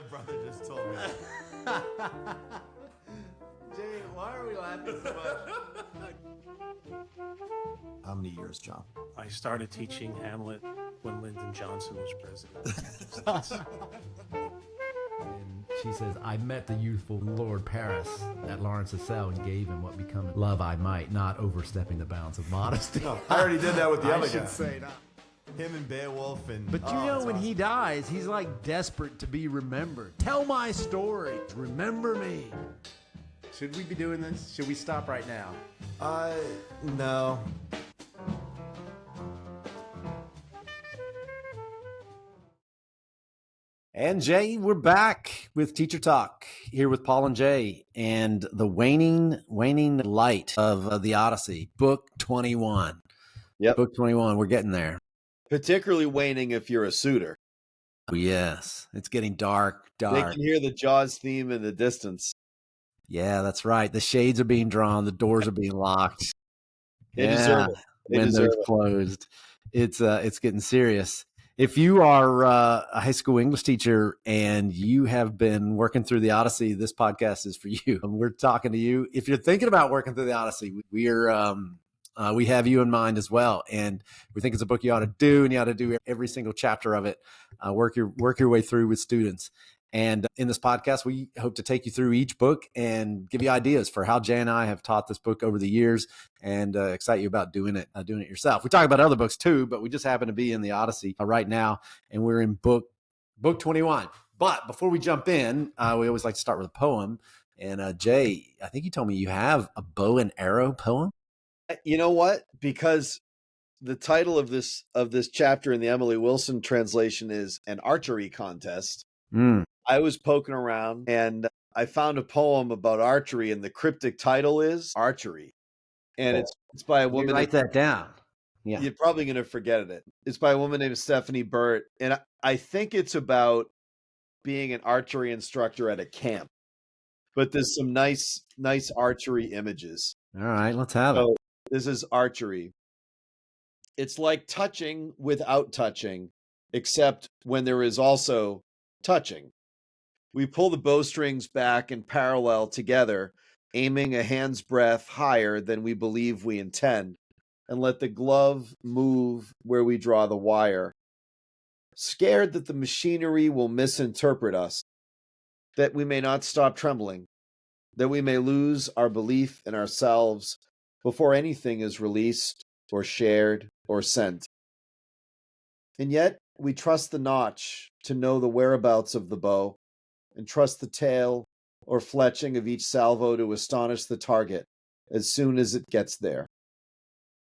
brother just told me. Jay, why are we laughing so much? How many years, John? I started teaching Hamlet when Lyndon Johnson was president. And she says, I met the youthful Lord Paris at Lawrence's cell and gave him what becoming love I might, not overstepping the bounds of modesty. No, I already did that with the I other should guy. say that. Him and Beowulf and... But you Oh, know, it's when awesome. he dies, he's like desperate to be remembered. Tell my story. Remember me. Should we be doing this? Should we stop right now? No. And Jay, we're back with Teacher Talk here with Paul and Jay and the waning light of the Odyssey, Book 21. Yep. Book 21, we're getting there. Particularly waning if you're a suitor. Oh, yes, it's getting dark. They can hear the Jaws theme in the distance. Yeah, that's right. The shades are being drawn. The doors are being locked. They deserve it. They Windows deserve it. closed. It's getting serious. If you are a high school English teacher and you have been working through the Odyssey, this podcast is for you. We're talking to you. If you're thinking about working through the Odyssey, we have you in mind as well. And we think it's a book you ought to do, and you ought to do every single chapter of it. Work your way through with students. And in this podcast, we hope to take you through each book and give you ideas for how Jay and I have taught this book over the years, and excite you about doing it yourself. We talk about other books too, but we just happen to be in the Odyssey right now, and we're in book 21. But before we jump in, we always like to start with a poem. And Jay, I think you told me you have a bow and arrow poem. You know what? Because the title of this chapter in the Emily Wilson translation is An Archery Contest. I was poking around and I found a poem about archery, and the cryptic title is Archery. And it's by a woman. Write that down. Yeah. You're probably going to forget it. It's by a woman named Stephanie Burt. And I think it's about being an archery instructor at a camp. But there's some nice archery images. All right, let's have it. So this is archery. It's like touching without touching, except when there is also touching. We pull the bowstrings back in parallel together, aiming a hand's breadth higher than we believe we intend, and let the glove move where we draw the wire. Scared that the machinery will misinterpret us, that we may not stop trembling, that we may lose our belief in ourselves before anything is released or shared or sent. And yet we trust the notch to know the whereabouts of the bow, and trust the tail or fletching of each salvo to astonish the target as soon as it gets there.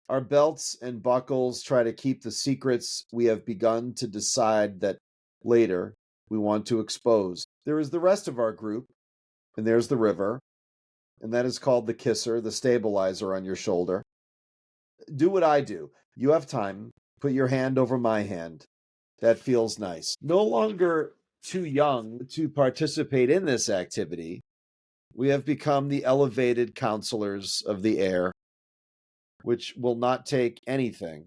Our belts and buckles try to keep the secrets we have begun to decide that later we want to expose. There is the rest of our group, and there's the river, and that is called the kisser, the stabilizer on your shoulder. Do what I do. You have time. Put your hand over my hand. That feels nice. No longer too young to participate in this activity, we have become the elevated counselors of the air, which will not take anything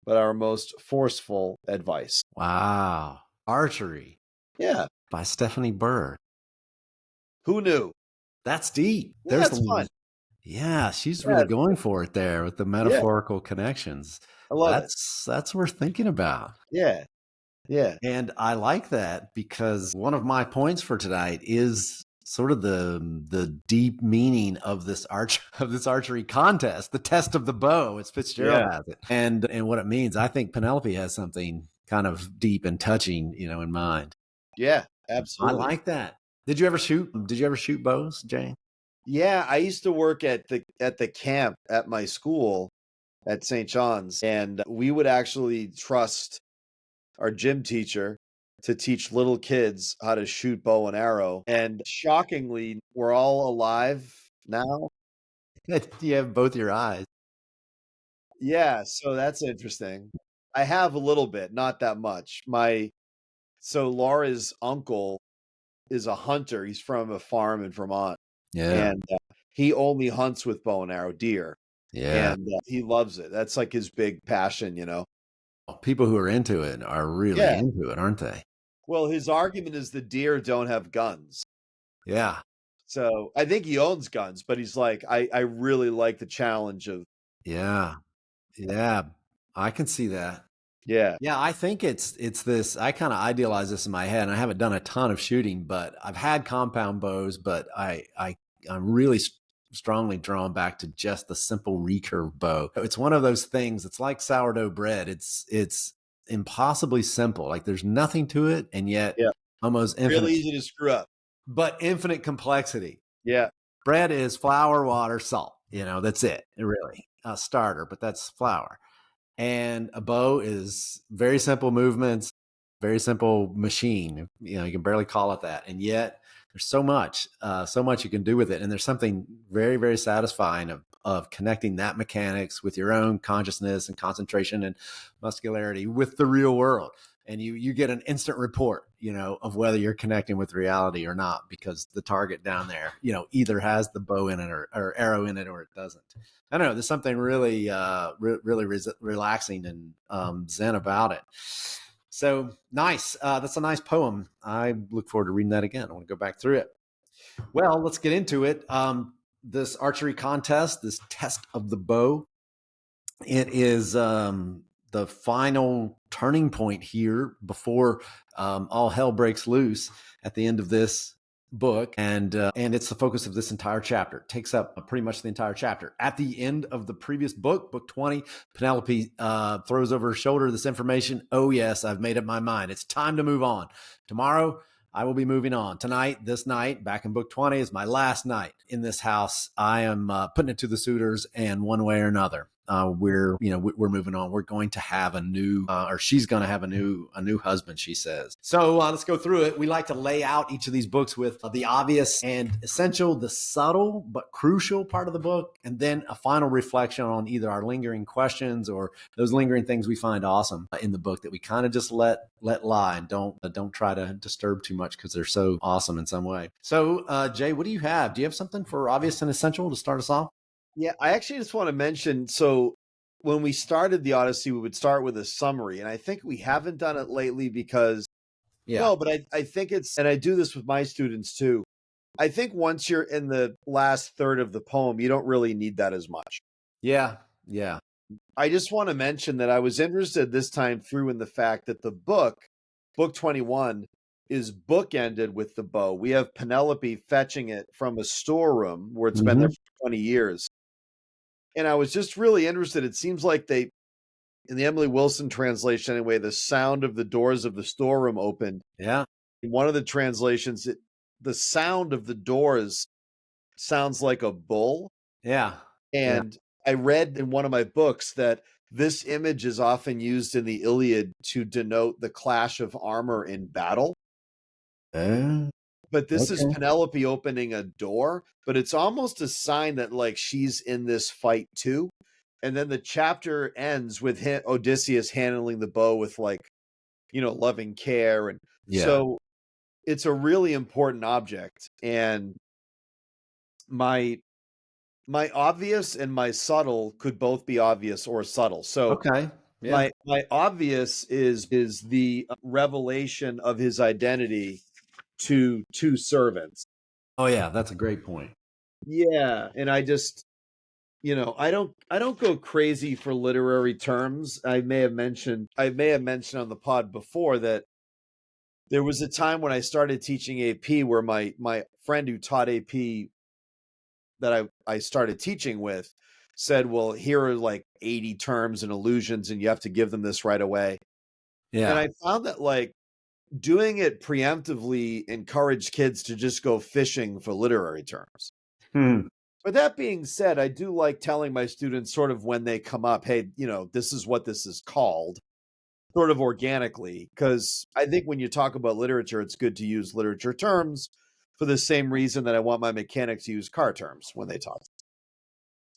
but our most forceful advice. Wow. Archery. Yeah. By Stephanie Burt. Who knew? That's deep. Yeah, that's fun. Yeah, she's really going for it there with the metaphorical connections. I love it. That's worth thinking about. Yeah. Yeah. And I like that because one of my points for tonight is sort of the deep meaning of this archery contest, the test of the bow, as Fitzgerald has it, and what it means. I think Penelope has something kind of deep and touching, in mind. Yeah, absolutely. I like that. Did you ever shoot bows, Jane? Yeah, I used to work at the camp at my school at St. John's, and we would actually trust our gym teacher to teach little kids how to shoot bow and arrow. And shockingly, we're all alive now. You have both your eyes. Yeah, so that's interesting. I have a little bit, not that much. So Laura's uncle is a hunter. He's from a farm in Vermont. Yeah. And he only hunts with bow and arrow deer. Yeah. And he loves it. That's like his big passion, People who are into it are really into it, aren't they? Well, his argument is the deer don't have guns. Yeah. So I think he owns guns, but he's like, I really like the challenge of, Yeah. Yeah. I can see that. yeah. Yeah, I think it's this. I kind of idealize this in my head, and I haven't done a ton of shooting, but I've had compound bows, but I'm really strongly drawn back to just the simple recurve bow. It's one of those things. It's like sourdough bread. It's impossibly simple. Like there's nothing to it, and yet Yeah. almost infinite, Really easy to screw up. but infinite complexity. Yeah. Bread is flour, water, salt. That's it. Really, a starter, but that's flour. And a bow is very simple movements, very simple machine. You can barely call it that. And yet there's so much you can do with it. And there's something very, very satisfying of connecting that mechanics with your own consciousness and concentration and muscularity with the real world. And you get an instant report, of whether you're connecting with reality or not, because the target down there, either has the bow in it or arrow in it, or it doesn't. I don't know. There's something really, really relaxing and zen about it. So nice. That's a nice poem. I look forward to reading that again. I want to go back through it. Well, let's get into it. This archery contest, this test of the bow, it is the final turning point here before all hell breaks loose at the end of this book, and it's the focus of this entire chapter. It takes up pretty much the entire chapter. At the end of the previous book, book 20, Penelope throws over her shoulder this information. Oh yes, I've made up my mind. It's time to move on. Tomorrow, I will be moving on. Tonight, this night, back in book 20, is my last night in this house. I am putting it to the suitors, and one way or another, we're moving on. We're going to have a new, or she's going to have a new husband, she says. So let's go through it. We like to lay out each of these books with the obvious and essential, the subtle but crucial part of the book, and then a final reflection on either our lingering questions or those lingering things we find awesome in the book that we kind of just let lie and don't try to disturb too much because they're so awesome in some way. So Jay, what do you have? Do you have something for obvious and essential to start us off? Yeah, I actually just want to mention, so when we started the Odyssey, we would start with a summary, and I think we haven't done it lately because, no, but I think it's, and I do this with my students too, I think once you're in the last third of the poem, you don't really need that as much. Yeah. I just want to mention that I was interested this time through in the fact that the book 21, is bookended with the bow. We have Penelope fetching it from a storeroom where it's been there for 20 years. And I was just really interested. It seems like they, in the Emily Wilson translation anyway, the sound of the doors of the storeroom opened. Yeah. In one of the translations, the sound of the doors sounds like a bull. Yeah. And I read in one of my books that this image is often used in the Iliad to denote the clash of armor in battle. But this is Penelope opening a door, but it's almost a sign that like she's in this fight too. And then the chapter ends with Odysseus handling the bow with like, loving care. And so it's a really important object. And my obvious and my subtle could both be obvious or subtle. So my obvious is the revelation of his identity to two servants. Oh yeah, that's a great point. Yeah, and I just, I don't go crazy for literary terms. I may have mentioned on the pod before that there was a time when I started teaching AP where my friend who taught AP that I started teaching with said, well, here are like 80 terms and allusions and you have to give them this right away. Yeah. And I found that like doing it preemptively encouraged kids to just go fishing for literary terms. But that being said, I do like telling my students sort of when they come up, hey, this is what this is called, sort of organically, because I think when you talk about literature, it's good to use literature terms for the same reason that I want my mechanics to use car terms when they talk.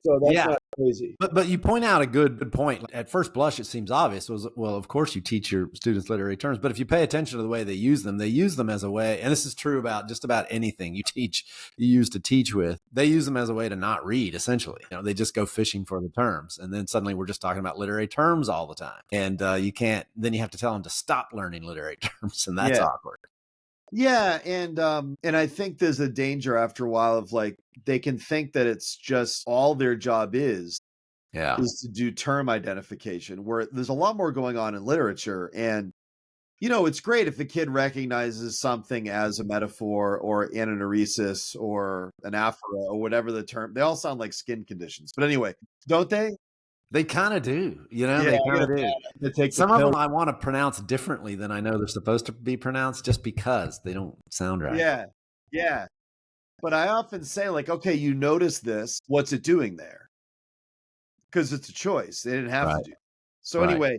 So that's Yeah. not crazy. But you point out a good point. At first blush, it seems obvious. Well, of course you teach your students literary terms, but if you pay attention to the way they use them as a way, and this is true about just about anything you use to teach with, they use them as a way to not read, essentially. They just go fishing for the terms. And then suddenly we're just talking about literary terms all the time. And then you have to tell them to stop learning literary terms, and that's awkward. Yeah, and I think there's a danger after a while of like they can think that it's just all their job is to do term identification, where there's a lot more going on in literature. And it's great if the kid recognizes something as a metaphor or ananeresis or anaphora or whatever the term. They all sound like skin conditions, but anyway, don't they? They kind of do, they kind of do. Some of them I want to pronounce differently than I know they're supposed to be pronounced just because they don't sound right. Yeah. But I often say, like, okay, you notice this. What's it doing there? Because it's a choice. They didn't have to do. So anyway,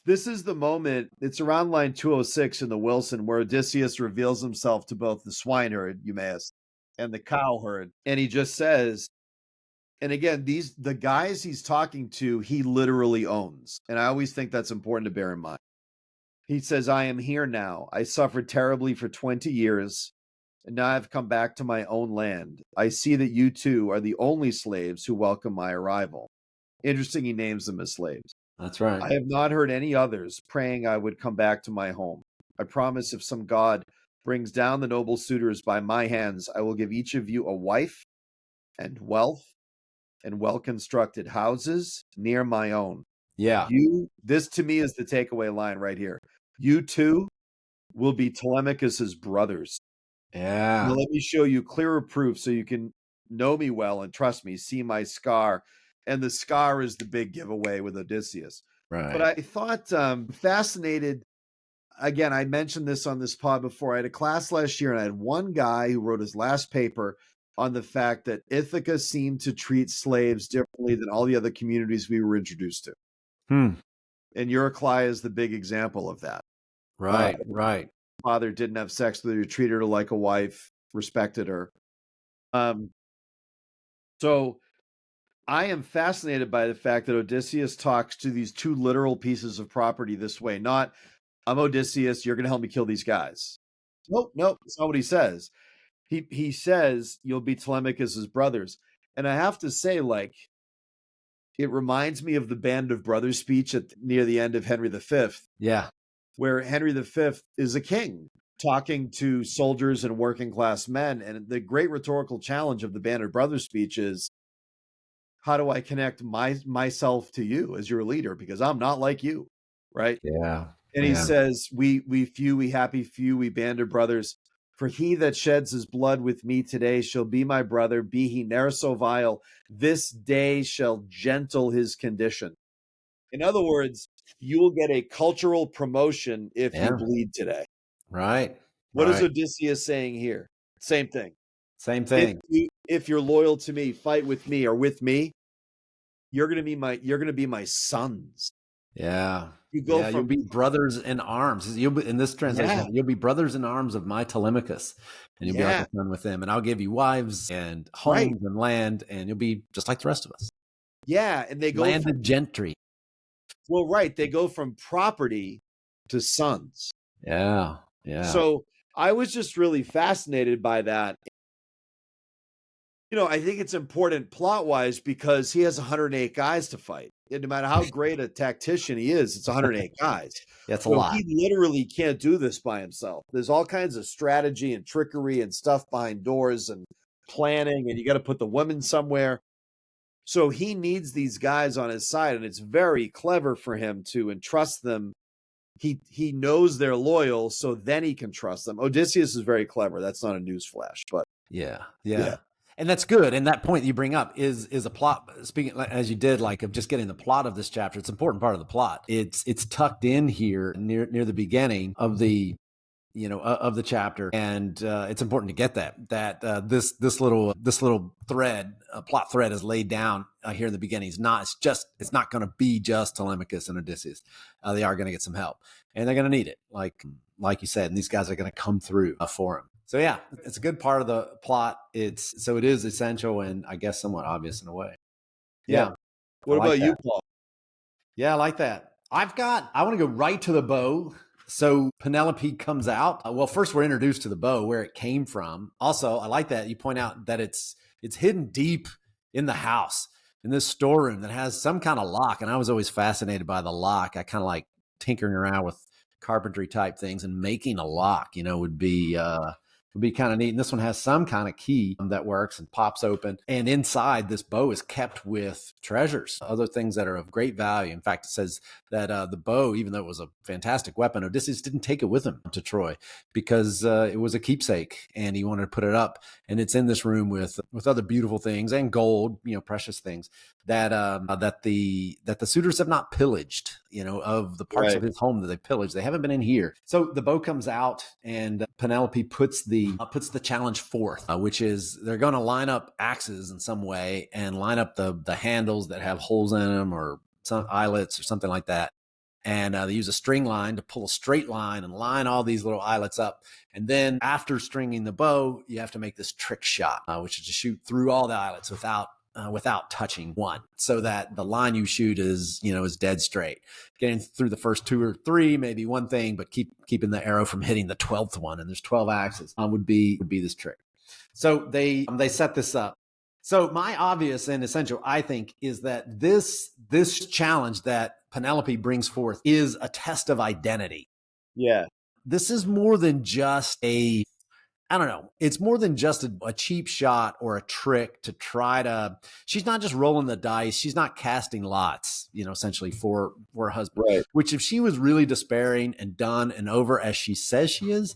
this is the moment. It's around line 206 in the Wilson where Odysseus reveals himself to both the swineherd, Eumaeus, and the cowherd. And he just says, and again, the guys he's talking to, he literally owns. And I always think that's important to bear in mind. He says, I am here now. I suffered terribly for 20 years, and now I've come back to my own land. I see that you two are the only slaves who welcome my arrival. Interesting, he names them as slaves. That's right. I have not heard any others praying I would come back to my home. I promise if some god brings down the noble suitors by my hands, I will give each of you a wife and wealth and well-constructed houses near my own. Yeah. This to me is the takeaway line right here. You two will be Telemachus's brothers. Yeah. Now let me show you clearer proof so you can know me well and trust me. See my scar. And the scar is the big giveaway with Odysseus. Right. But I thought fascinated. Again, I mentioned this on this pod before. I had a class last year and I had one guy who wrote his last paper on the fact that Ithaca seemed to treat slaves differently than all the other communities we were introduced to. And Euryclea is the big example of that. Right. Father didn't have sex with her, treated her like a wife, respected her. So I am fascinated by the fact that Odysseus talks to these two literal pieces of property this way. Not, I'm Odysseus, you're going to help me kill these guys. Nope, that's not what he says. He says, you'll be Telemachus's brothers. And I have to say, like, it reminds me of the Band of Brothers speech near the end of Henry V. Yeah. Where Henry V is a king talking to soldiers and working class men. And the great rhetorical challenge of the Band of Brothers speech is, how do I connect myself to you as your leader? Because I'm not like you, right? Yeah. And he says, we few, we happy few, we band of brothers. For he that sheds his blood with me today shall be my brother, be he ne'er so vile. This day shall gentle his condition. In other words, you will get a cultural promotion if you bleed today. Right. What is Odysseus saying here? Same thing. If you're loyal to me, fight with me or with me, you're going to be my sons. Yeah. You'll be brothers in arms. You'll be in this translation. You'll be brothers in arms of my Telemachus, and you'll be like a son with him. And I'll give you wives and homes and land, and you'll be just like the rest of us. Yeah, and they go landed gentry. Well, right, they go from property to sons. Yeah. So I was just really fascinated by that. I think it's important plot-wise because he has 108 guys to fight. And no matter how great a tactician he is, it's 108 guys. That's a lot. He literally can't do this by himself. There's all kinds of strategy and trickery and stuff behind doors and planning, and you got to put the women somewhere. So he needs these guys on his side, and it's very clever for him to entrust them. He knows they're loyal, so then he can trust them. Odysseus is very clever. That's not a newsflash, but yeah. And that's good. And that point you bring up is a plot. Speaking as you did, like of just getting the plot of this chapter, it's an important part of the plot. It's tucked in here near the beginning of the of the chapter, and it's important to get that this little thread, plot thread, is laid down here in the beginning. It's not going to be just Telemachus and Odysseus. They are going to get some help, and they're going to need it, like you said. And these guys are going to come through for him. So yeah, it's a good part of the plot. It is essential and I guess somewhat obvious in a way. Yeah. What I like about you, that. Paul? Yeah, I like that. I want to go right to the bow. So Penelope comes out. Well, first we're introduced to the bow, where it came from. Also, I like that you point out that it's hidden deep in the house, in this storeroom that has some kind of lock. And I was always fascinated by the lock. I kind of like tinkering around with carpentry type things, and making a lock, would be kind of neat. And this one has some kind of key that works and pops open. And inside, this bow is kept with treasures, other things that are of great value. In fact, it says that the bow, even though it was a fantastic weapon, Odysseus didn't take it with him to Troy because it was a keepsake, and he wanted to put it up. And it's in this room with other beautiful things and gold, precious things that the suitors have not pillaged, of the parts of his home that they pillaged. They haven't been in here. So the bow comes out, and Penelope puts the challenge forth, which is they're going to line up axes in some way and line up the handles that have holes in them or some eyelets or something like that. And they use a string line to pull a straight line and line all these little eyelets up. And then after stringing the bow, you have to make this trick shot, which is to shoot through all the eyelets without touching one, so that the line you shoot is dead straight. Getting through the first 2 or 3, maybe one thing, but keeping the arrow from hitting the 12th one. And there's 12 axes would be this trick. So they set this up. So my obvious and essential, I think, is that this challenge that Penelope brings forth is a test of identity. Yeah. This is more than just it's more than just a cheap shot or a trick to try to, she's not just rolling the dice. She's not casting lots, essentially for her husband, Right. Which if she was really despairing and done and over as she says she is,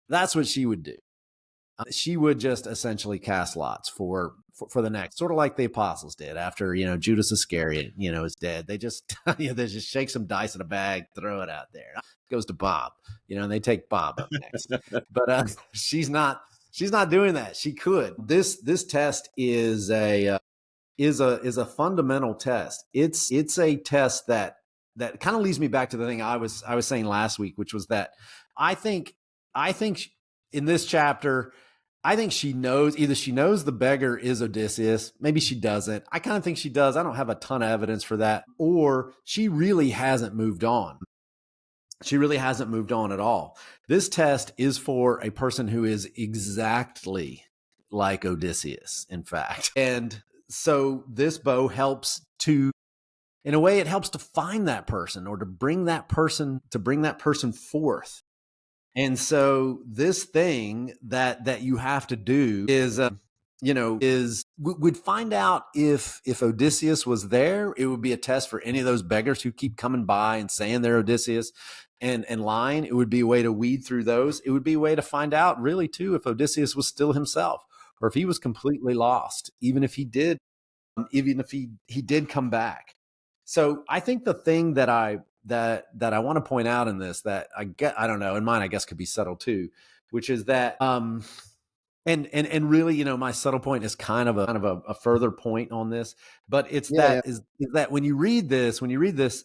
that's what she would do. She would just essentially cast lots for the next, sort of like the apostles did after, Judas Iscariot, is dead. They just, they just shake some dice in a bag, throw it out there. It goes to Bob, and they take Bob up next. But she's not doing that. She could. This test is a fundamental test. It's a test that kind of leads me back to the thing I was saying last week, which was that I think in this chapter, I think she knows the beggar is Odysseus. Maybe she doesn't. I kind of think she does. I don't have a ton of evidence for that. Or she really hasn't moved on. She really hasn't moved on at all. This test is for a person who is exactly like Odysseus, in fact. And so this bow helps to, in a way, it helps to find that person, or to bring that person forth. And so this thing that you have to do is, we'd find out if Odysseus was there. It would be a test for any of those beggars who keep coming by and saying they're Odysseus and lying. It would be a way to weed through those. It would be a way to find out, really, too, if Odysseus was still himself, or if he was completely lost, even if he did come back. So I think the thing that I want to point out in this, that I don't know, and mine I guess could be subtle too, which is that and really, my subtle point is kind of a further point on this, but it's is that when you read this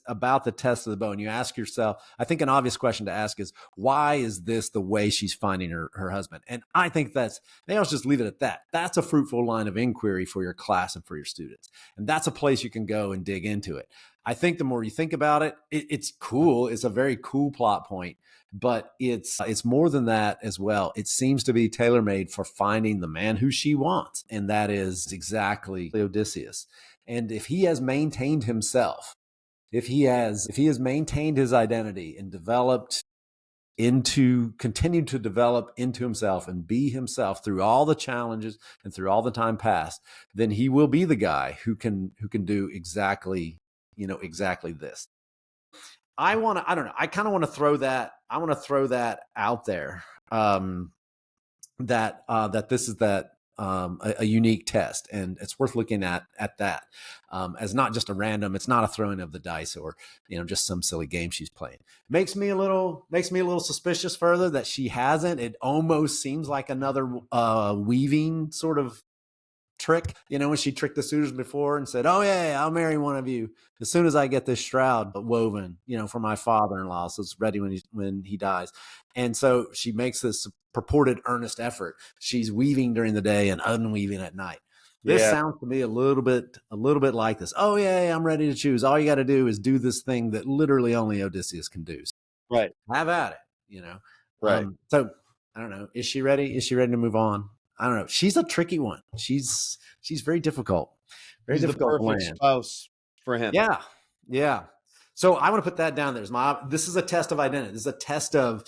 about the test of the bow, and you ask yourself, I think an obvious question to ask is, why is this the way she's finding her husband? And I think maybe I'll just leave it at that. That's a fruitful line of inquiry for your class and for your students. And that's a place you can go and dig into it. I think the more you think about it, it's cool. It's a very cool plot point, but it's more than that as well. It seems to be tailor-made for finding the man who she wants, and that is exactly Odysseus. And if he has maintained himself, if he has maintained his identity and continued to develop into himself and be himself through all the challenges and through all the time past, then he will be the guy who can do exactly this. I kind of want to throw that. I want to throw that out there. That this is a unique test, and it's worth looking at that as not just a random. It's not a throwing of the dice, or just some silly game she's playing. Makes me a little suspicious further that she hasn't. It almost seems like another weaving sort of trick, when she tricked the suitors before and said, "Oh yeah, I'll marry one of you as soon as I get this shroud woven, for my father-in-law, so it's ready when he dies." And so she makes this purported earnest effort. She's weaving during the day and unweaving at night. This Yeah. sounds to me a little bit like this. Oh yeah, I'm ready to choose. All you got to do is do this thing that literally only Odysseus can do. Right. Have at it, you know. Right. So I don't know. Is she ready? Is she ready to move on? I don't know. She's a tricky one. She's very difficult. Very She's the difficult to perfect land. spouse for him. Yeah. Yeah. So I want to put that down there. This is a test of identity. This is a test of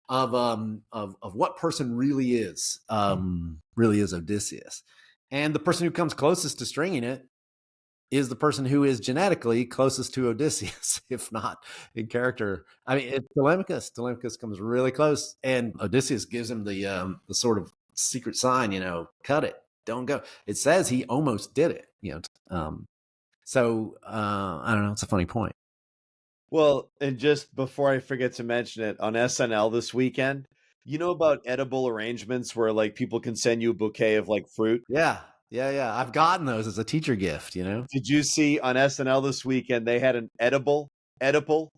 what person really is Odysseus. And the person who comes closest to stringing it is the person who is genetically closest to Odysseus, if not in character. I mean, it's Telemachus. Telemachus comes really close, and Odysseus gives him the sort of secret sign, cut it, don't go. It says he almost did it, So I don't know. It's a funny point. Well, and just before I forget to mention it, on SNL this weekend, you know about edible arrangements where like people can send you a bouquet of like fruit? Yeah. I've gotten those as a teacher gift, Did you see on SNL this weekend they had an edible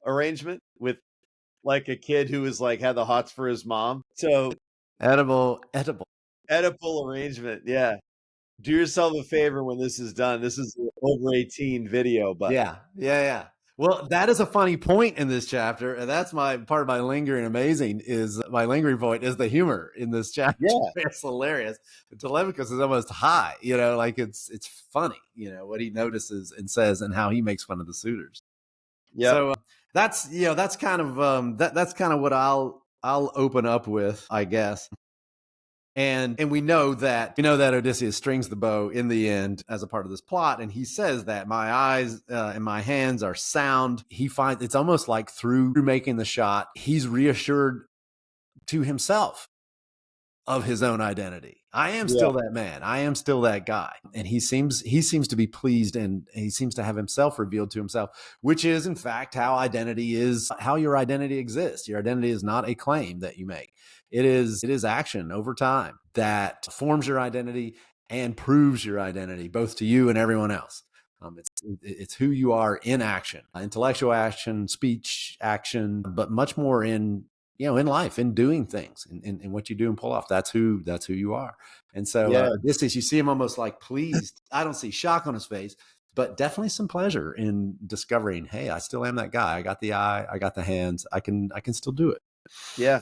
arrangement with like a kid who was like had the hots for his mom? So edible arrangement, yeah. Do yourself a favor when this is done. This is an over 18 video, but yeah. Well, that is a funny point in this chapter, and that's my part of my lingering point is the humor in this chapter. Yeah. It's hilarious. Telemachus is almost high, like it's funny, what he notices and says and how he makes fun of the suitors. Yeah. So that's kind of that's kind of what I'll open up with, I guess. And we know that Odysseus strings the bow in the end as a part of this plot, and he says that my eyes and my hands are sound. He finds it's almost like through making the shot, he's reassured to himself of his own identity. I am still that man. I am still that guy. And he seems to be pleased, and he seems to have himself revealed to himself, which is in fact how your identity exists. Your identity is not a claim that you make. It is action over time that forms your identity and proves your identity both to you and everyone else. It's who you are in action, intellectual action, speech action, but much more in life, in doing things, in what you do and pull off. That's who you are. And so Odysseus, you see him almost like pleased. I don't see shock on his face, but definitely some pleasure in discovering, hey, I still am that guy. I got the eye, I got the hands. I can still do it. Yeah.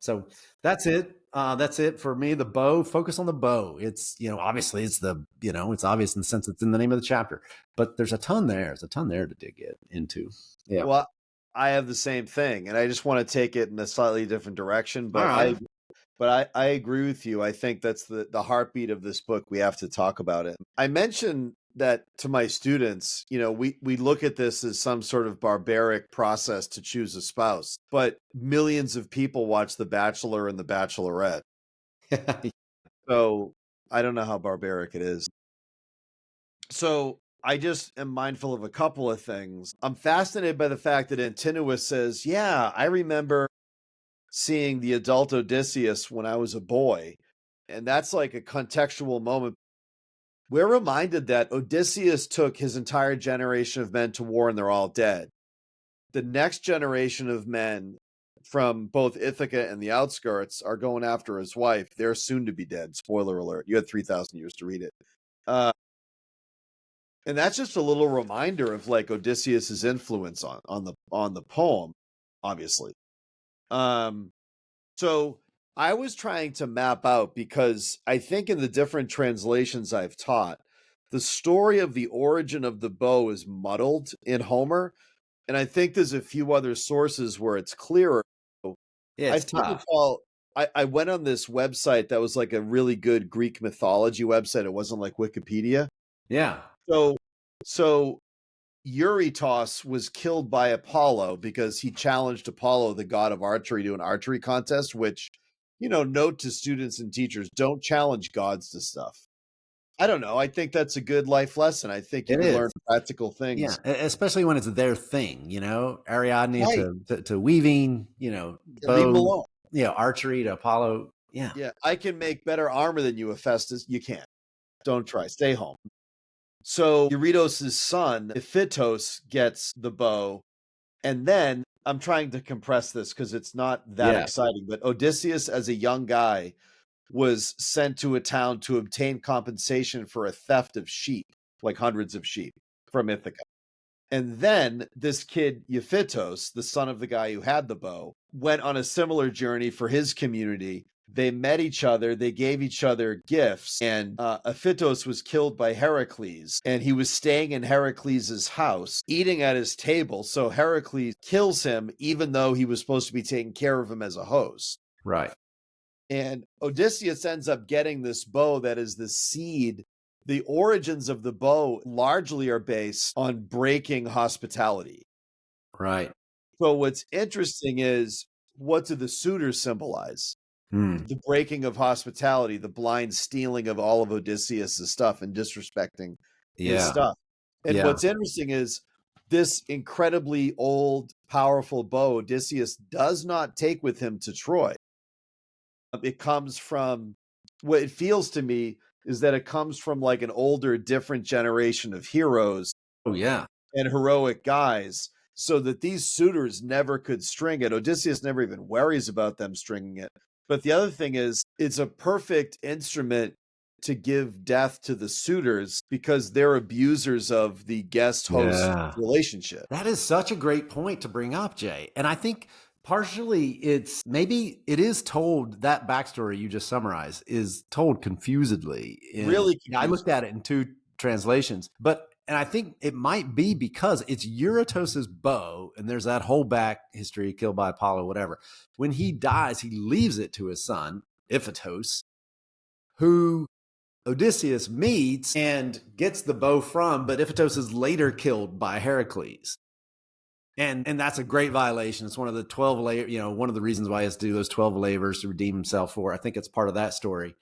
So that's it. That's it for me. The bow, focus on the bow. It's, obviously it's it's obvious in the sense it's in the name of the chapter, but there's a ton there. There's a ton there to dig into. Yeah. Well, I have the same thing, and I just want to take it in a slightly different direction, but I agree with you. I think that's the heartbeat of this book. We have to talk about it. I mentioned that to my students, we look at this as some sort of barbaric process to choose a spouse, but millions of people watch The Bachelor and The Bachelorette. So I don't know how barbaric it is. So I just am mindful of a couple of things. I'm fascinated by the fact that Antinous says, yeah, I remember seeing the adult Odysseus when I was a boy. And that's like a contextual moment. We're reminded that Odysseus took his entire generation of men to war and they're all dead. The next generation of men from both Ithaca and the outskirts are going after his wife. They're soon to be dead. Spoiler alert. You had 3,000 years to read it. And that's just a little reminder of like Odysseus's influence on the poem, obviously. So I was trying to map out, because I think in the different translations I've taught, the story of the origin of the bow is muddled in Homer. And I think there's a few other sources where it's clearer. Yeah, it's tough. I went on this website that was like a really good Greek mythology website. It wasn't like Wikipedia. Yeah. So Eurytos was killed by Apollo because he challenged Apollo, the god of archery, to an archery contest, which, note to students and teachers, don't challenge gods to stuff. I don't know. I think that's a good life lesson. I think you can learn practical things. Yeah, especially when it's their thing, Ariadne to weaving, bow, archery to Apollo. Yeah. Yeah, I can make better armor than you, Hephaestus. You can't. Don't try. Stay home. So Eurytos' son, Iphitos, gets the bow. And then I'm trying to compress this because it's not that exciting, but Odysseus, as a young guy, was sent to a town to obtain compensation for a theft of sheep, like hundreds of sheep from Ithaca. And then this kid, Iphitos, the son of the guy who had the bow, went on a similar journey for his community. They met each other, they gave each other gifts, and Iphitos was killed by Heracles, and he was staying in Heracles' house, eating at his table. So Heracles kills him, even though he was supposed to be taking care of him as a host. Right. And Odysseus ends up getting this bow that is the seed. The origins of the bow largely are based on breaking hospitality. Right. So what's interesting is, what do the suitors symbolize? The breaking of hospitality, the blind stealing of all of Odysseus' stuff and disrespecting his stuff. And what's interesting is, this incredibly old, powerful bow Odysseus does not take with him to Troy. It comes from, what it feels to me is that it comes from like an older, different generation of heroes. Oh, yeah. And heroic guys, so that these suitors never could string it. Odysseus never even worries about them stringing it. But the other thing is, it's a perfect instrument to give death to the suitors, because they're abusers of the guest-host relationship. That is such a great point to bring up, Jay. And I think partially maybe it is told, that backstory you just summarized is told confusedly. Really confused. I looked at it in two translations, and I think it might be because it's Eurytos' bow, and there's that whole back history, killed by Apollo, whatever. When he dies, he leaves it to his son, Iphitos, who Odysseus meets and gets the bow from, but Iphitos is later killed by Heracles. And that's a great violation. It's one of the 12 one of the reasons why he has to do those 12 labors to redeem himself for. I think it's part of that story.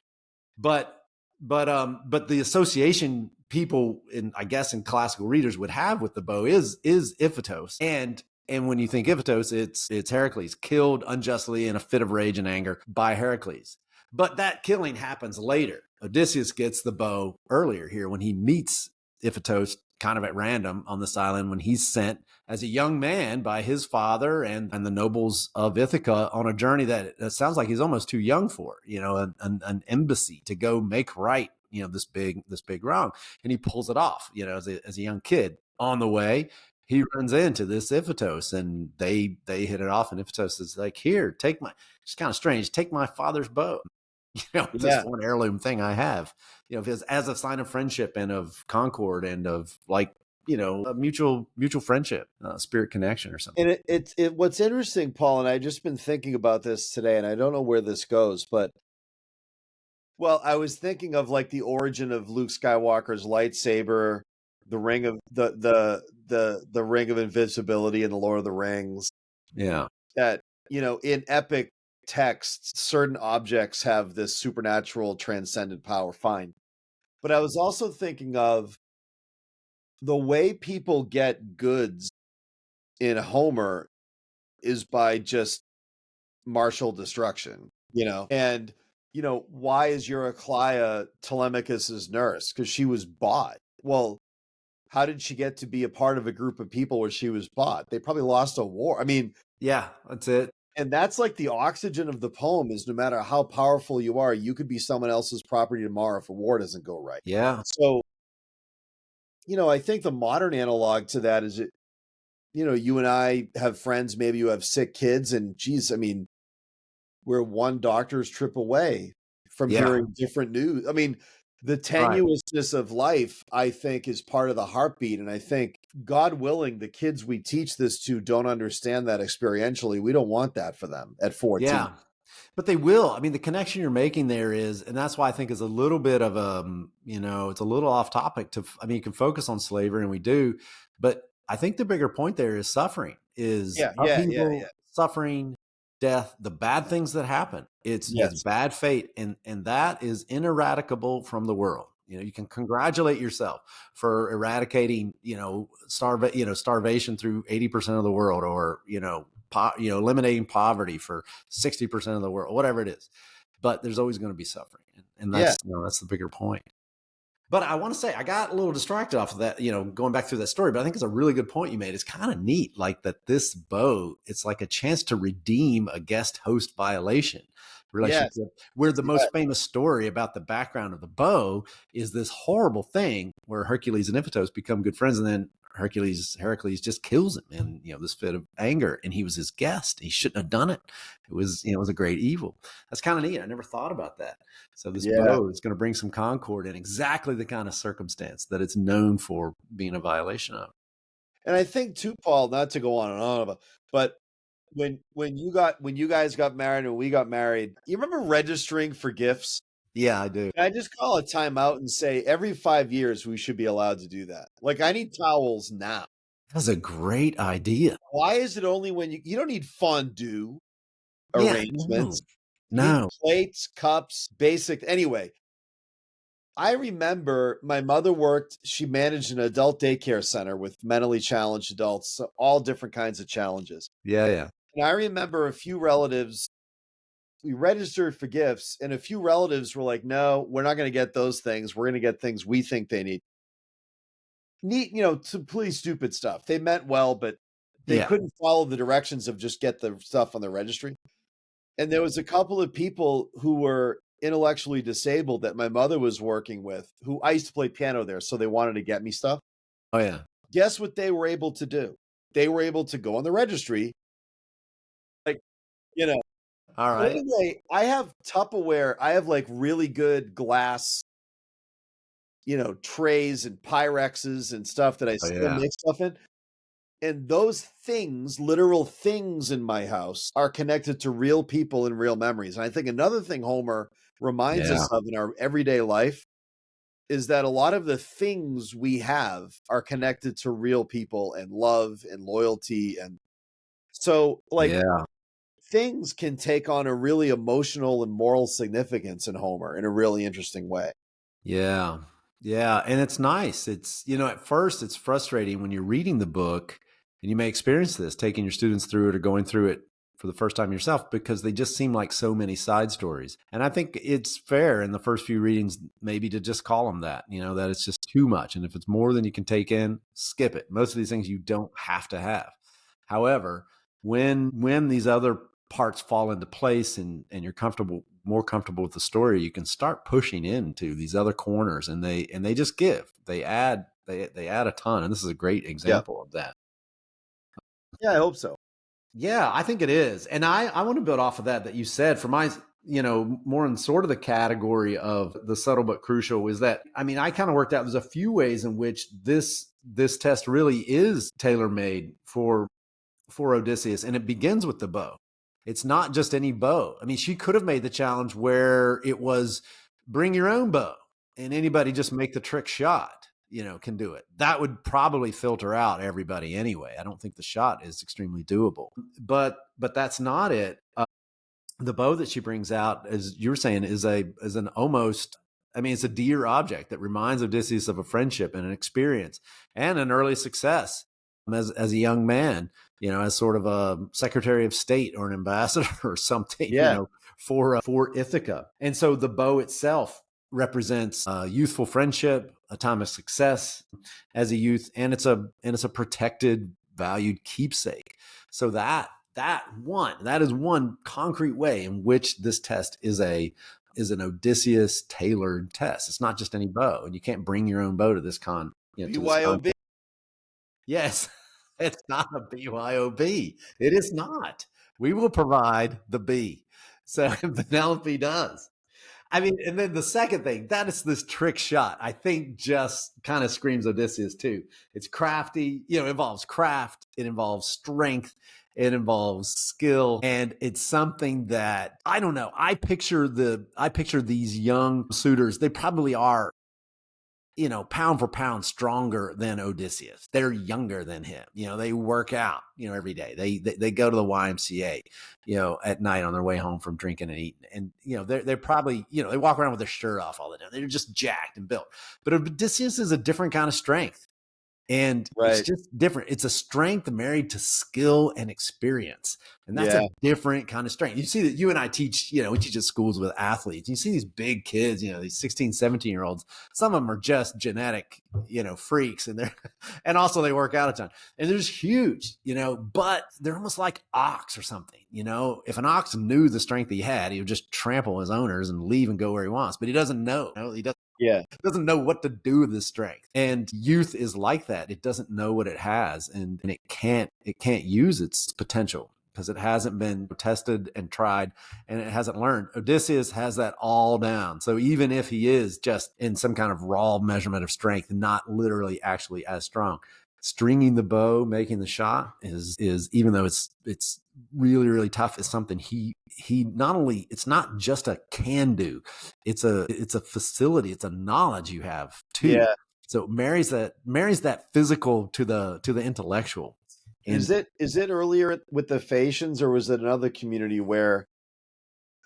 But the association people I guess in classical readers would have with the bow is Iphitos. And when you think Iphitos, it's Heracles, killed unjustly in a fit of rage and anger by Heracles. But that killing happens later. Odysseus gets the bow earlier here when he meets Iphitos kind of at random on this island, when he's sent as a young man by his father and the nobles of Ithaca on a journey that sounds like he's almost too young for, an embassy to go make right, this big wrong. And he pulls it off, as a young kid. On the way, he runs into this Iphitos, and they hit it off. And Iphitos is like, here, it's kind of strange, take my father's bow. This one heirloom thing I have, as a sign of friendship and of concord and of a mutual friendship, spirit connection or something. And it what's interesting, Paul, and I've just been thinking about this today, and I don't know where this goes, but I was thinking of like the origin of Luke Skywalker's lightsaber, the ring of the ring of invisibility in the Lord of the Rings. Yeah. That, in epic texts, certain objects have this supernatural transcendent power. Fine. But I was also thinking of the way people get goods in Homer is by just martial destruction, and, why is Eurycleia Telemachus's nurse? Because she was bought. Well, how did she get to be a part of a group of people where she was bought? They probably lost a war. I mean, yeah, that's it. And that's like the oxygen of the poem is, no matter how powerful you are, you could be someone else's property tomorrow if a war doesn't go right. Yeah. So, I think the modern analog to that is, you and I have friends, maybe you have sick kids, and geez, I mean, we're one doctor's trip away from hearing different news. I mean, the tenuousness of life, I think, is part of the heartbeat. And I think, God willing, the kids we teach this to don't understand that experientially. We don't want that for them at 14. Yeah, but they will. I mean, the connection you're making there is, and that's why I think is a little bit of it's a little off topic you can focus on slavery, and we do, but I think the bigger point there is suffering, suffering, death, the bad things that happen. It's bad fate, and that is ineradicable from the world. You can congratulate yourself for eradicating, starvation through 80% of the world, or eliminating poverty for 60% of the world, whatever it is. But there's always going to be suffering, and that's that's the bigger point. But I want to say I got a little distracted off of that, going back through that story. But I think it's a really good point you made. It's kind of neat, like that this bow, it's like a chance to redeem a guest host violation relationship. Yes. Where the most famous story about the background of the bow is this horrible thing where Hercules and Iphitos become good friends, and then Heracles just kills him in this fit of anger, and he was his guest. He shouldn't have done it. It was a great evil. That's kind of neat. I never thought about that. So this bow is going to bring some concord in exactly the kind of circumstance that it's known for being a violation of. And I think too, Paul, not to go on and on, but when you guys got married and we got married, you remember registering for gifts? Yeah, I do. Can I just call a timeout and say every 5 years we should be allowed to do that? Like, I need towels now. That's a great idea. Why is it only when you don't need fondue arrangements? No. You need plates, cups, basic. Anyway, I remember my mother she managed an adult daycare center with mentally challenged adults, so all different kinds of challenges. Yeah. And I remember a few relatives, we registered for gifts, and a few relatives were like, no, we're not going to get those things. We're going to get things we think they need. To please stupid stuff. They meant well, but they couldn't follow the directions of just get the stuff on the registry. And there was a couple of people who were intellectually disabled that my mother was working with, who I used to play piano there, so they wanted to get me stuff. Oh, yeah. Guess what they were able to do? They were able to go on the registry, All right. Anyway, I have Tupperware. I have like really good glass, trays and Pyrexes and stuff that I still make stuff in. And those things, literal things in my house, are connected to real people and real memories. And I think another thing Homer reminds us of in our everyday life is that a lot of the things we have are connected to real people and love and loyalty. And so, things can take on a really emotional and moral significance in Homer in a really interesting way. Yeah. And it's nice. It's, at first it's frustrating when you're reading the book, and you may experience this, taking your students through it or going through it for the first time yourself, because they just seem like so many side stories. And I think it's fair in the first few readings maybe to just call them that, that it's just too much. And if it's more than you can take in, skip it. Most of these things you don't have to have. However, when these other parts fall into place and you're more comfortable with the story, you can start pushing into these other corners, and they just give. They add a ton. And this is a great example of that. Yeah, I hope so. Yeah, I think it is. And I want to build off of that you said, for my, more in sort of the category of the subtle but crucial, is that, I kind of worked out there's a few ways in which this test really is tailor-made for Odysseus. And it begins with the bow. It's not just any bow. She could have made the challenge where it was bring your own bow and anybody just make the trick shot, can do it. That would probably filter out everybody anyway. I don't think the shot is extremely doable, but that's not it. The bow that she brings out, as you were saying, is an almost, it's a dear object that reminds Odysseus of a friendship and an experience and an early success as a young man, as sort of a Secretary of State or an ambassador or something, for Ithaca. And so the bow itself represents youthful friendship, a time of success as a youth, and it's a protected, valued keepsake. So that is one concrete way in which this test is an Odysseus tailored test. It's not just any bow, and you can't bring your own bow to this con. BYOB. Yes, it's not a BYOB. It is not. We will provide the B. So Penelope does. And then the second thing, that is this trick shot, I think just kind of screams Odysseus too. It's crafty, it involves craft, it involves strength, it involves skill, and it's something that, I don't know, I picture these young suitors, they probably are, pound for pound stronger than Odysseus. They're younger than him. They work out, every day. They go to the YMCA, at night on their way home from drinking and eating. And, they're probably, they walk around with their shirt off all the time. They're just jacked and built. But Odysseus is a different kind of strength. And It's just different. It's a strength married to skill and experience. And that's a different kind of strength. You see that you and I teach, we teach at schools with athletes. You see these big kids, these 16, 17-year-olds. Some of them are just genetic, freaks, and also they work out a ton. And they're just huge, but they're almost like ox or something. If an ox knew the strength he had, he would just trample his owners and leave and go where he wants. But he doesn't know. He doesn't know what to do with his strength. And youth is like that. It doesn't know what it has, and it can't use its potential, because it hasn't been tested and tried, and it hasn't learned. Odysseus has that all down. So even if he is just in some kind of raw measurement of strength, not literally actually as strong, stringing the bow, making the shot is even though it's really, really tough, is something he not only, it's not just a can do, it's a facility, it's a knowledge you have too. Yeah. So it marries that physical to the intellectual. And is it earlier with the Phaeacians, or was it another community where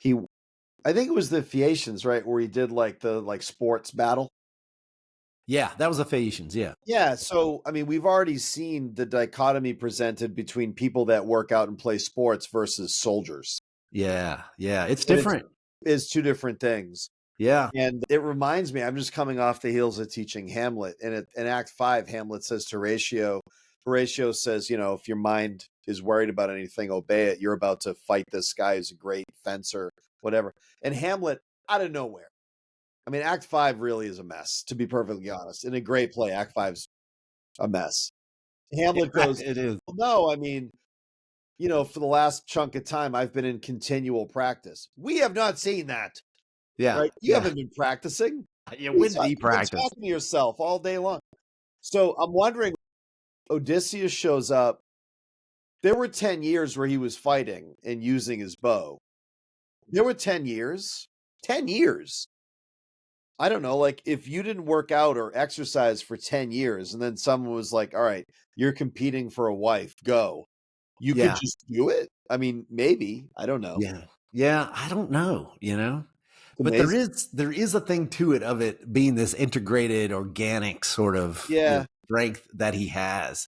I think it was the Phaeacians, right? Where he did the sports battle. Yeah, that was the Phaeacians. Yeah. Yeah. So, I mean, we've already seen the dichotomy presented between people that work out and play sports versus soldiers. Yeah. Yeah. It's different. It's two different things. Yeah. And it reminds me, I'm just coming off the heels of teaching Hamlet. And in Act 5, Hamlet says to Horatio says, if your mind is worried about anything, obey it. You're about to fight this guy who's a great fencer, whatever. And Hamlet, out of nowhere. I mean, Act 5 really is a mess, to be perfectly honest. In a great play, Act 5's a mess. Hamlet goes, it is. Well, no, I mean, for the last chunk of time, I've been in continual practice. We have not seen that. Yeah. Right? You haven't been practicing. Yeah, when did he practice? You're talking to yourself all day long. So I'm wondering, Odysseus shows up. There were 10 years where he was fighting and using his bow. There were 10 years. 10 years. I don't know, if you didn't work out or exercise for 10 years and then someone was like, all right, you're competing for a wife, go. You could just do it? I mean, maybe. I don't know. Yeah. Yeah, I don't know, But Amazing. there is a thing to it, of it being this integrated, organic sort of strength that he has.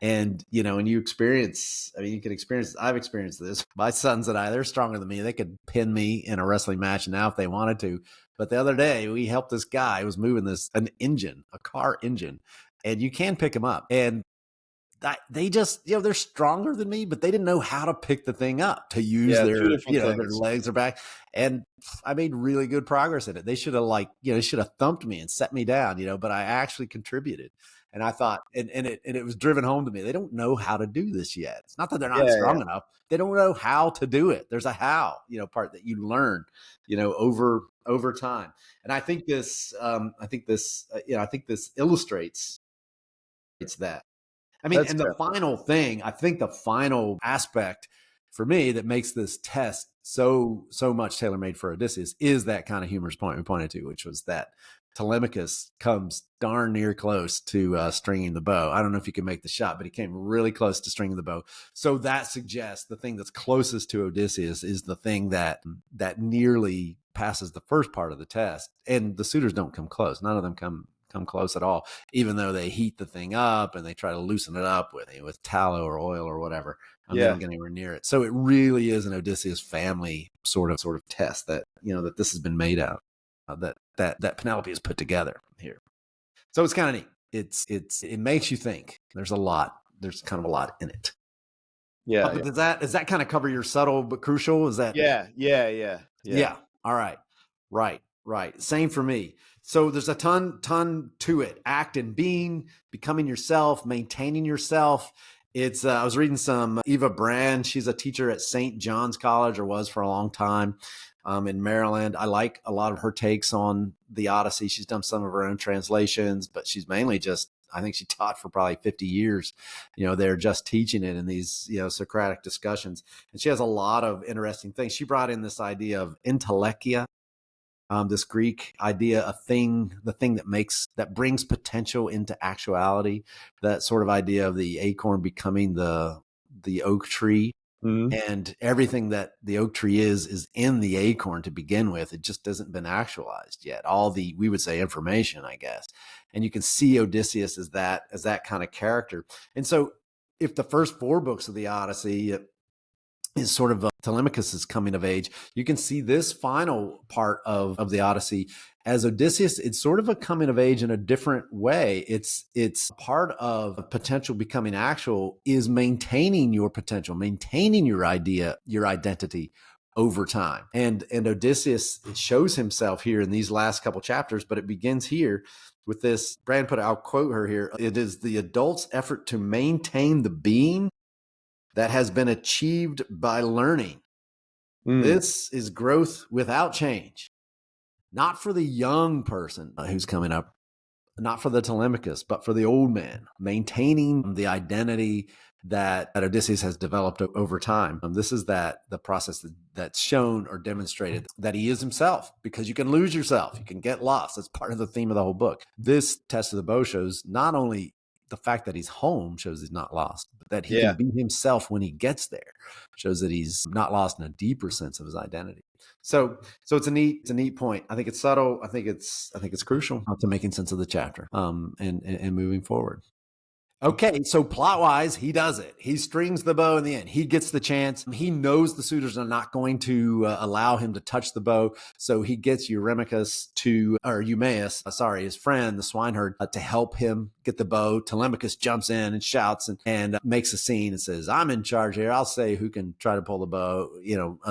And, and you experience, you can experience, I've experienced this. My sons and I, they're stronger than me. They could pin me in a wrestling match now if they wanted to. But the other day we helped this guy who was moving a car engine, and you can pick him up. And they just, they're stronger than me, but they didn't know how to pick the thing up, to use their legs or back. And I made really good progress in it. They should have thumped me and set me down, but I actually contributed. And I thought, and it was driven home to me, they don't know how to do this yet. It's not that they're not strong enough. They don't know how to do it. There's a how, part that you learn, over time. And I think this illustrates that. I mean, and the final thing, I think the final aspect for me that makes this test so much tailor-made for Odysseus is that kind of humorous point we pointed to, which was that Telemachus comes darn near close to stringing the bow. I don't know if he can make the shot, but he came really close to stringing the bow. So that suggests the thing that's closest to Odysseus is the thing that nearly passes the first part of the test. And the suitors don't come close. None of them come close at all, even though they heat the thing up and they try to loosen it up with tallow or oil or whatever. They don't get anywhere near it. So it really is an Odysseus family sort of test that, that this has been made out, that Penelope has put together here. So it's kind of neat. It makes you think. There's kind of a lot in it. Yeah. Does that kind of cover your subtle but crucial? Is that? Yeah. All right. Right. Same for me. So there's a ton to it. Act and being, becoming yourself, maintaining yourself. It's I was reading some Eva Brand. She's a teacher at St. John's College, or was for a long time, in Maryland. I like a lot of her takes on the Odyssey. She's done some of her own translations, but she's mainly I think she taught for probably 50 years. They're just teaching it in these, Socratic discussions. And she has a lot of interesting things. She brought in this idea of intellectia, this Greek idea, the thing that brings potential into actuality, that sort of idea of the acorn becoming the oak tree. Mm-hmm. And everything that the oak tree is in the acorn to begin with. It just hasn't been actualized yet. All the, we would say, information, I guess. And you can see Odysseus as that kind of character. And so if the first 4 books of the Odyssey, is sort of Telemachus' coming of age. You can see this final part of the Odyssey as Odysseus. It's sort of a coming of age in a different way. It's part of potential becoming actual is maintaining your potential, maintaining your idea, your identity over time. And Odysseus shows himself here in these last couple chapters, but it begins here with this. Brand put, I'll quote her here. It is the adult's effort to maintain the being that has been achieved by learning. This is growth without change. Not for the young person who's coming up, not for the Telemachus, but for the old man, maintaining the identity that Odysseus has developed over time. This is the process that's shown or demonstrated that he is himself, because you can lose yourself. You can get lost. That's part of the theme of the whole book. This test of the bow shows not only the fact that he's home, shows he's not lost, but that he can be himself when he gets there, shows that he's not lost in a deeper sense of his identity. So it's a neat point. I think it's subtle. I think it's crucial to making sense of the chapter, and moving forward. Okay, so plot-wise, he does it. He strings the bow in the end. He gets the chance. He knows the suitors are not going to allow him to touch the bow, so he gets Eumaeus, his friend, the swineherd, to help him get the bow. Telemachus jumps in and shouts and makes a scene and says, "I'm in charge here. I'll say who can try to pull the bow,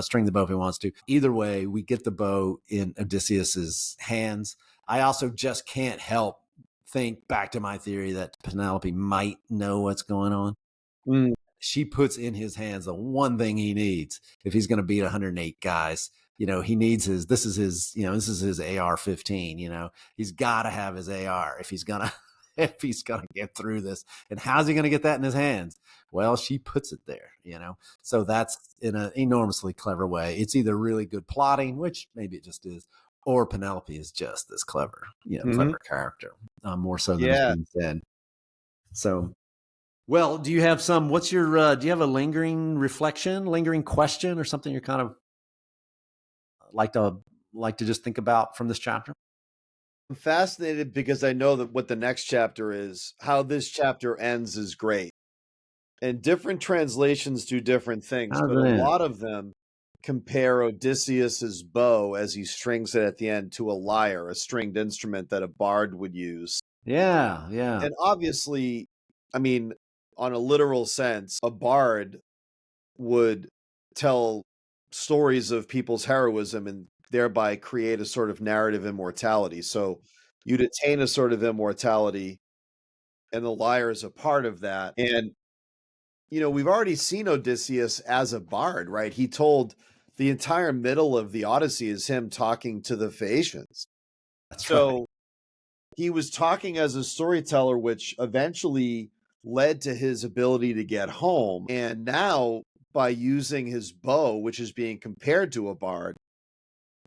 string the bow if he wants to." Either way, we get the bow in Odysseus's hands. I also just can't help think back to my theory that Penelope might know what's going on. She puts in his hands the one thing he needs if he's going to beat 108 guys. He needs this is his AR-15. He's got to have his AR if he's gonna get through this. And how's he going to get that in his hands? Well, she puts it there. So that's in an enormously clever way. It's either really good plotting, which maybe it just is, or Penelope is just this clever character, more so than it's being said. So, well, do you have do you have a lingering reflection, lingering question, or something you're kind of like to just think about from this chapter? I'm fascinated because I know that what the next chapter is. How this chapter ends is great. And different translations do different things, but a lot of them compare Odysseus's bow as he strings it at the end to a lyre, a stringed instrument that a bard would use. Yeah. And obviously, I mean, on a literal sense, a bard would tell stories of people's heroism and thereby create a sort of narrative immortality. So you'd attain a sort of immortality, and the lyre is a part of that. And, we've already seen Odysseus as a bard, right? He told the entire middle of the Odyssey is him talking to the Phaeacians. That's so right. He was talking as a storyteller, which eventually led to his ability to get home. And now, by using his bow, which is being compared to a bard,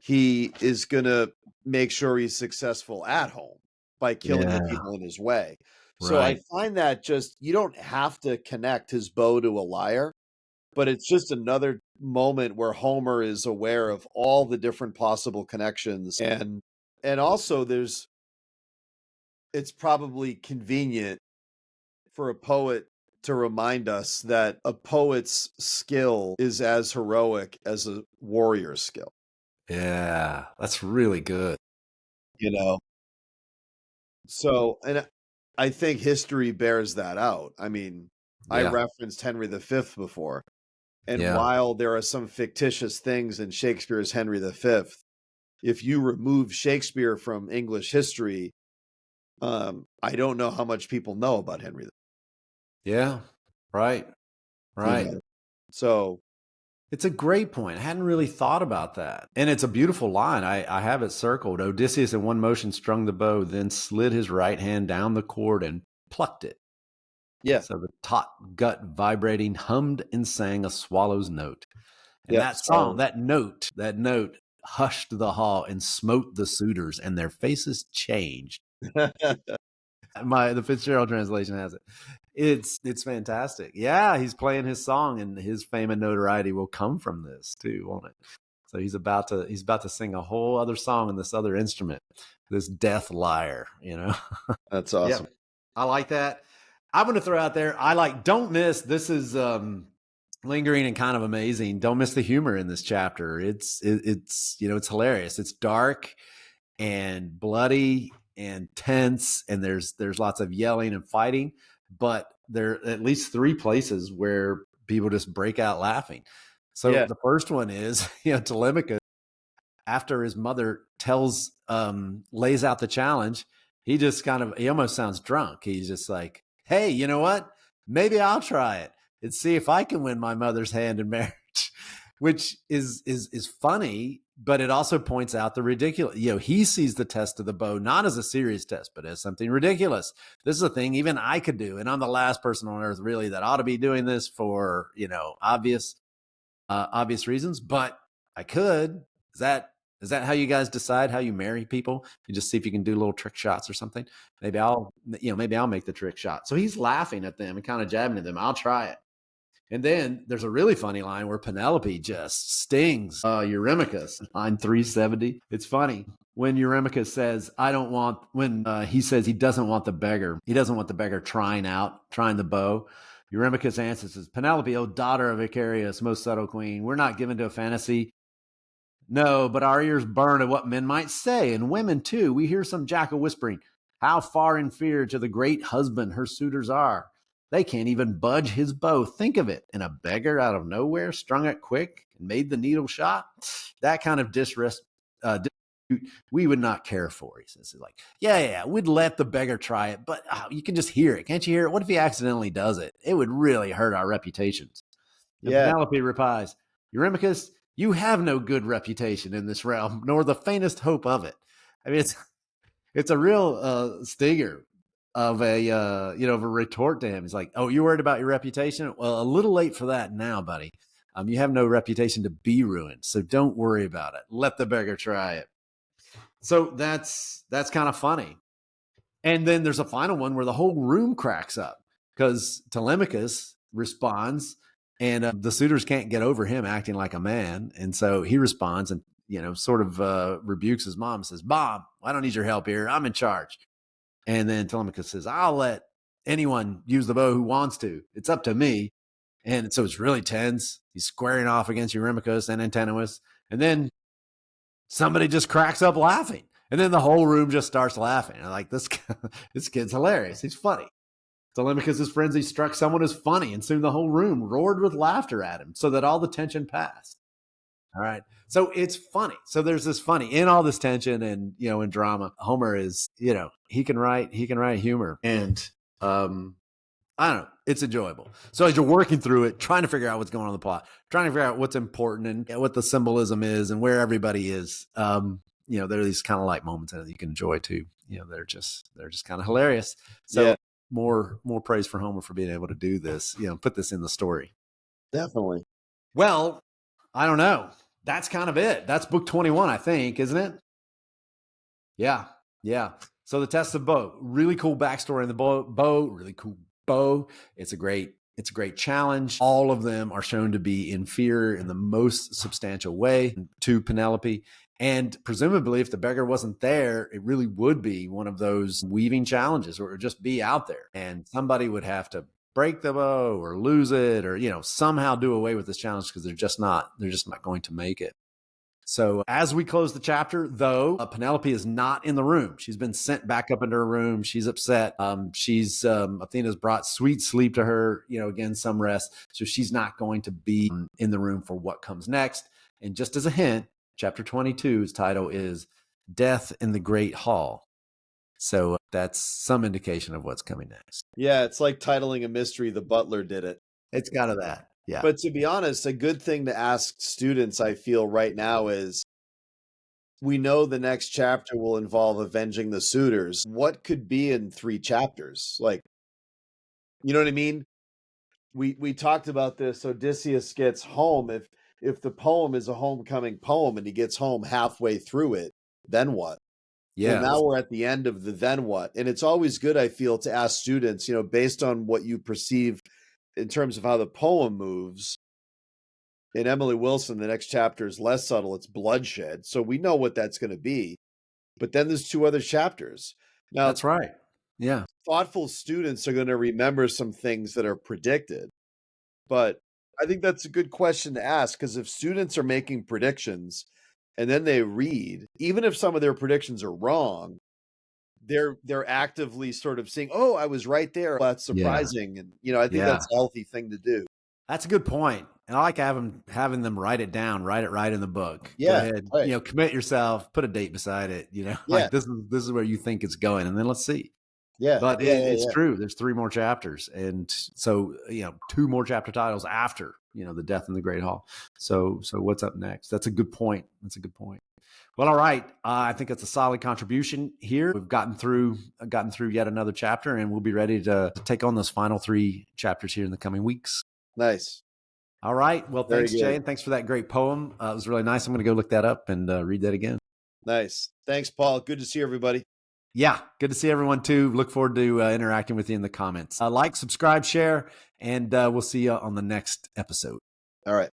he is going to make sure he's successful at home by killing the people in his way. So I find that you don't have to connect his bow to a lyre, but it's just another moment where Homer is aware of all the different possible connections. And also it's probably convenient for a poet to remind us that a poet's skill is as heroic as a warrior's skill. Yeah, that's really good. So, and I think history bears that out. I mean, I referenced Henry V before. And while there are some fictitious things in Shakespeare's Henry V, if you remove Shakespeare from English history, I don't know how much people know about Henry V. Yeah, right. So it's a great point. I hadn't really thought about that. And it's a beautiful line. I have it circled. Odysseus in one motion strung the bow, then slid his right hand down the cord and plucked it. Yeah. So the taut gut vibrating hummed and sang a swallow's note. And that song, that note hushed the hall and smote the suitors, and their faces changed. The Fitzgerald translation has it. It's fantastic. Yeah, he's playing his song, and his fame and notoriety will come from this too, won't it? So he's about to sing a whole other song in this other instrument, this death lyre. That's awesome. Yeah, I like that. I'm going to throw out there. Don't miss. This is lingering and kind of amazing. Don't miss the humor in this chapter. It's it's hilarious. It's dark and bloody and tense, and there's lots of yelling and fighting, but there are at least 3 places where people just break out laughing. So the first one is, Telemachus, after his mother lays out the challenge, he just he almost sounds drunk. He's just like, hey, you know what? Maybe I'll try it and see if I can win my mother's hand in marriage, which is funny, but it also points out the ridiculous. He sees the test of the bow not as a serious test, but as something ridiculous. This is a thing even I could do, and I'm the last person on earth really that ought to be doing this for obvious reasons, but I could. Is that how you guys decide how you marry people? You just see if you can do little trick shots or something. Maybe I'll make the trick shot. So he's laughing at them and kind of jabbing at them. I'll try it. And then there's a really funny line where Penelope just stings Eurymachus, line 370. It's funny when Eurymachus says, he says he doesn't want the beggar. He doesn't want the beggar trying the bow. Eurymachus answers, Penelope, O daughter of Icarius, most subtle queen, we're not given to a fantasy. No, but our ears burn at what men might say, and women too. We hear some jackal whispering, how far inferior to the great husband her suitors are. They can't even budge his bow. Think of it. And a beggar out of nowhere strung it quick and made the needle shot. That kind of disrespect we would not care for. He says, like, yeah, we'd let the beggar try it, but you can just hear it. Can't you hear it? What if he accidentally does it? It would really hurt our reputations. And Penelope replies, Eurymachus, you have no good reputation in this realm, nor the faintest hope of it. I mean, it's a real stinger of a retort to him. He's like, oh, you worried about your reputation? Well, a little late for that now, buddy. You have no reputation to be ruined, so don't worry about it. Let the beggar try it. So that's kind of funny. And then there's a final one where the whole room cracks up because Telemachus responds, and the suitors can't get over him acting like a man. And so he responds and, sort of rebukes his mom and says, Mom, I don't need your help here. I'm in charge. And then Telemachus says, I'll let anyone use the bow who wants to. It's up to me. And so it's really tense. He's squaring off against Eurymachus and Antinous. And then somebody just cracks up laughing. And then the whole room just starts laughing. And like, this kid's hilarious. He's funny. Telemachus' frenzy struck someone as funny, and soon the whole room roared with laughter at him, so that all the tension passed. All right. So it's funny. So there's this funny in all this tension and, in drama. Homer is, he can write humor. And I don't know, it's enjoyable. So as you're working through it, trying to figure out what's going on in the plot, trying to figure out what's important and what the symbolism is and where everybody is, there are these kind of like moments that you can enjoy too. They're just kind of hilarious. So more praise for Homer for being able to do this, put this in the story. Definitely. Well, I don't know. That's kind of it. That's book 21, I think, isn't it? Yeah. So the test of bow, really cool backstory in the bow, really cool bow. It's a great challenge. All of them are shown to be inferior in the most substantial way to Penelope. And presumably, if the beggar wasn't there, it really would be one of those weaving challenges where it would just be out there. And somebody would have to break the bow or lose it or, somehow do away with this challenge because they're just not going to make it. So as we close the chapter, though, Penelope is not in the room. She's been sent back up into her room. She's upset. Athena's brought sweet sleep to her, again, some rest. So she's not going to be in the room for what comes next. And just as a hint, Chapter 22's title is Death in the Great Hall. So that's some indication of what's coming next. Yeah, it's like titling a mystery, The Butler Did It. It's kind of that, yeah. But to be honest, a good thing to ask students, I feel right now, is we know the next chapter will involve avenging the suitors. What could be in 3 chapters? Like, you know what I mean? We talked about this. Odysseus gets home. If the poem is a homecoming poem and he gets home halfway through it, then what? Yeah. Well, now we're at the end of the then what. And it's always good, I feel, to ask students, based on what you perceive in terms of how the poem moves. In Emily Wilson, the next chapter is less subtle. It's bloodshed. So we know what that's going to be. But then there's 2 other chapters. Now, that's right. Yeah. Thoughtful students are going to remember some things that are predicted. But I think that's a good question to ask, because if students are making predictions and then they read, even if some of their predictions are wrong, they're actively sort of saying, "Oh, I was right there. That's surprising." And I think Yeah. that's a healthy thing to do. That's a good point. And I like having them write it down, write it right in the book. Yeah, Go ahead, right. commit yourself, put a date beside it, Yeah. like this is where you think it's going. And then let's see. Yeah. But yeah, it's yeah. true. There's 3 more chapters. And so, 2 more chapter titles after, the death in the Great Hall. So what's up next? That's a good point. Well, all right. I think it's a solid contribution here. We've gotten through yet another chapter, and we'll be ready to take on those final 3 chapters here in the coming weeks. Nice. All right. Well, Very thanks, good. Jay, and thanks for that great poem. It was really nice. I'm going to go look that up and read that again. Nice. Thanks, Paul. Good to see everybody. Yeah, good to see everyone too. Look forward to interacting with you in the comments. Like, subscribe, share, and we'll see you on the next episode. All right.